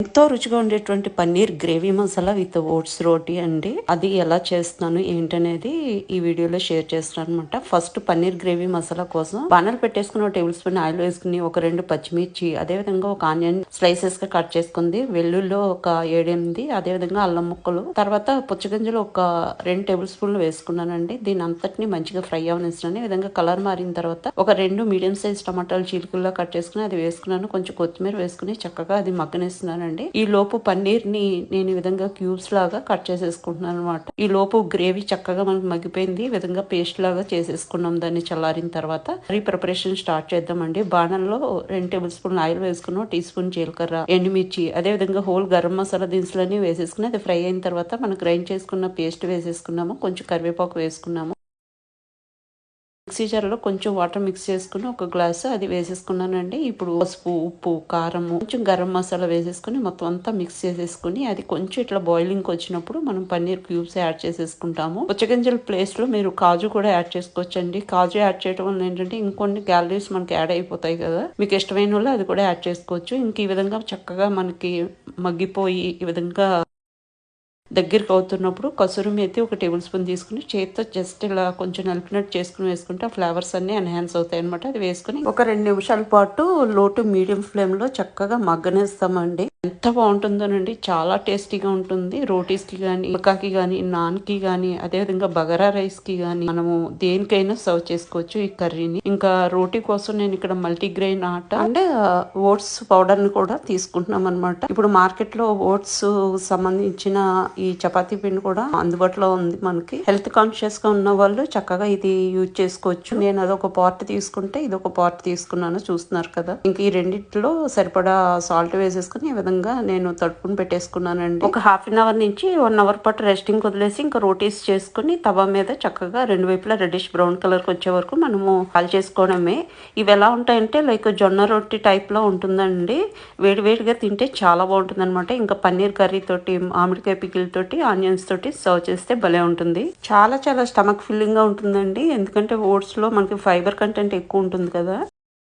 ఎంతో రుచిగా ఉండేటువంటి paneer gravy masala with oats roti అండి. అది ఎలా చేస్తున్నాను ఏంటనేది ఈ వీడియోలో షేర్ చేస్తున్నాను అనమాట. ఫస్ట్ పన్నీర్ గ్రేవీ మసాలా కోసం బాణలు పెట్టేసుకుని ఒక టేబుల్ స్పూన్ ఆయిల్ వేసుకుని ఒక 2 పచ్చిమిర్చి, అదే విధంగా ఒక ఆనియన్ స్లైసెస్ గా కట్ చేసుకుంది, వెల్లుల్లో ఒక 7-8, అదే విధంగా అల్లం ముక్కలు, తర్వాత పుచ్చగింజలు ఒక 2 టేబుల్ స్పూన్లు వేసుకున్నానండి. దీని అంతటిని మంచిగా ఫ్రై అవనిస్తున్నాను. ఈ విధంగా కలర్ మారిన తర్వాత ఒక 2 మీడియం సైజ్ టమాటాలు చీలికల్లో కట్ చేసుకుని అది వేసుకున్నాను. కొంచెం కొత్తిమీర వేసుకుని చక్కగా అది మగ్గనిస్తున్నాను. ఈ లోపు పన్నీర్ ని నేను ఈ విధంగా క్యూబ్స్ లాగా కట్ చేసేసుకుంటున్నాను అనమాట. ఈ లోపు గ్రేవీ చక్కగా మనకు మగ్గిపోయింది. ఈ విధంగా పేస్ట్ లాగా చేసేసుకున్నాం. దాన్ని చల్లారిన తర్వాత ప్రిపరేషన్ స్టార్ట్ చేద్దామండి. బాణంలో 2 టేబుల్ స్పూన్ ఆయిల్ వేసుకున్నాం, టీ స్పూన్ జీలకర్ర, ఎండుమిర్చి, అదే విధంగా హోల్ గరం మసాలా దినుసులన్నీ వేసేసుకుని అది ఫ్రై అయిన తర్వాత మనం గ్రైండ్ చేసుకున్న పేస్ట్ వేసేసుకున్నాము. కొంచెం కరివేపాకు వేసుకున్నాము. మిక్సీ జార్లో కొంచెం వాటర్ మిక్స్ చేసుకుని ఒక గ్లాసు అది వేసేసుకున్నానండి. ఇప్పుడు పసుపు, ఉప్పు, కారము, కొంచెం గరం మసాలా వేసేసుకుని మొత్తం అంతా మిక్స్ చేసేసుకుని అది కొంచెం ఇట్లా బాయిలింగ్ వచ్చినప్పుడు మనం పన్నీర్ క్యూబ్స్ యాడ్ చేసేసుకుంటాము. పుచ్చగింజల ప్లేస్ లో మీరు కాజు కూడా యాడ్ చేసుకోవచ్చండి. కాజు యాడ్ చేయడం వల్ల ఏంటంటే ఇంకొన్ని క్యాలరీస్ మనకి యాడ్ అయిపోతాయి కదా. మీకు ఇష్టమైన వాళ్ళు అది కూడా యాడ్ చేసుకోవచ్చు. ఇంక ఈ విధంగా చక్కగా మనకి మగ్గిపోయి ఈ విధంగా దగ్గరికి అవుతున్నప్పుడు కసూరి మేతి ఒక టేబుల్ స్పూన్ తీసుకుని చేతితో జస్ట్ ఇలా కొంచెం నలిపినట్టు చేసుకుని వేసుకుంటే ఆ ఫ్లేవర్స్ అన్ని ఎన్హాన్స్ అవుతాయి అనమాట. అది వేసుకుని ఒక 2 నిమిషాల పాటు లో టు మీడియం ఫ్లేమ్ లో చక్కగా మగ్గనేస్తామండి. ఎంత బాగుంటుందోనండి, చాలా టేస్టీగా ఉంటుంది. రోటీస్ కి గానీ, ఉడకాకి గానీ, నాన్ కి గానీ, అదే విధంగా బగారా రైస్ కి గానీ మనము దేనికైనా సర్వ్ చేసుకోవచ్చు ఈ కర్రీని. ఇంకా రోటీ కోసం నేను ఇక్కడ మల్టీగ్రెయిన్ ఆట అంటే ఓట్స్ పౌడర్ ని కూడా తీసుకుంటున్నాం అనమాట. ఇప్పుడు మార్కెట్ లో ఓట్స్ సంబంధించిన ఈ చపాతీ పిండి కూడా అందుబాటులో ఉంది మనకి. హెల్త్ కాన్షియస్ గా ఉన్న వాళ్ళు చక్కగా ఇది యూజ్ చేసుకోవచ్చు. నేను అదొక పార్ట్ తీసుకుంటే ఇది ఒక పార్ట్ తీసుకున్నాను, చూస్తున్నారు కదా. ఇంక ఈ రెండిట్లో సరిపడా సాల్ట్ వేసేసుకుని ఈ విధంగా నేను తడుపుకుని పెట్టేసుకున్నానండి. ఒక హాఫ్ అన్ అవర్ నుంచి 1 అవర్ పాటు రెస్టింగ్ వదిలేసి ఇంకా రోటీస్ చేసుకుని తవా మీద చక్కగా 2 వైపులా రెడ్డిష్ బ్రౌన్ కలర్ కి వచ్చే వరకు మనము కాల్ చేసుకోవడమే. ఇవి ఎలా ఉంటాయంటే లైక్ జొన్న రొట్టి టైప్ లో ఉంటుందండి. వేడివేడిగా తింటే చాలా బాగుంటుంది అనమాట. ఇంకా పన్నీర్ కర్రీ తోటి, మామిడికాయ పికిల్ తోటి, ఆనియన్స్ తోటి సర్వ్ చేస్తే భలే ఉంటుంది. చాలా చాలా స్టమక్ ఫిల్లింగ్ గా ఉంటుందండి. ఎందుకంటే ఓట్స్ లో మనకి ఫైబర్ కంటెంట్ ఎక్కువ ఉంటుంది కదా.